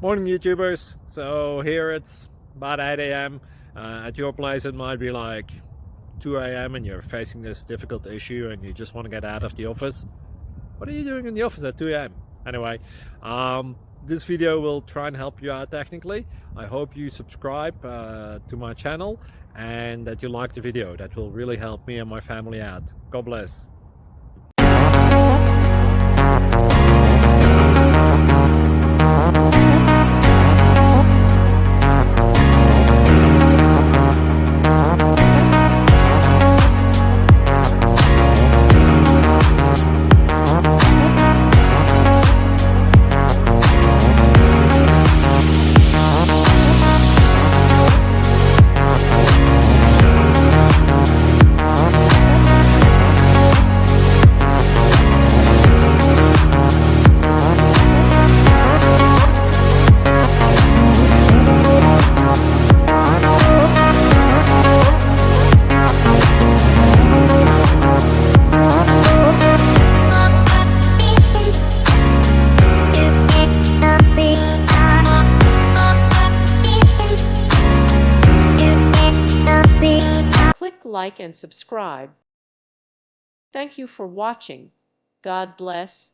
Morning YouTubers. So here it's about 8 a.m. At your place it might be like 2 a.m. and you're facing this difficult issue and you just want to get out of the office. What are you doing in the office at 2 a.m.? Anyway, this video will try and help you out technically. I hope you subscribe to my channel and that you like the video. That will really help me and my family out. God bless. Click like and subscribe. Thank you for watching. God bless.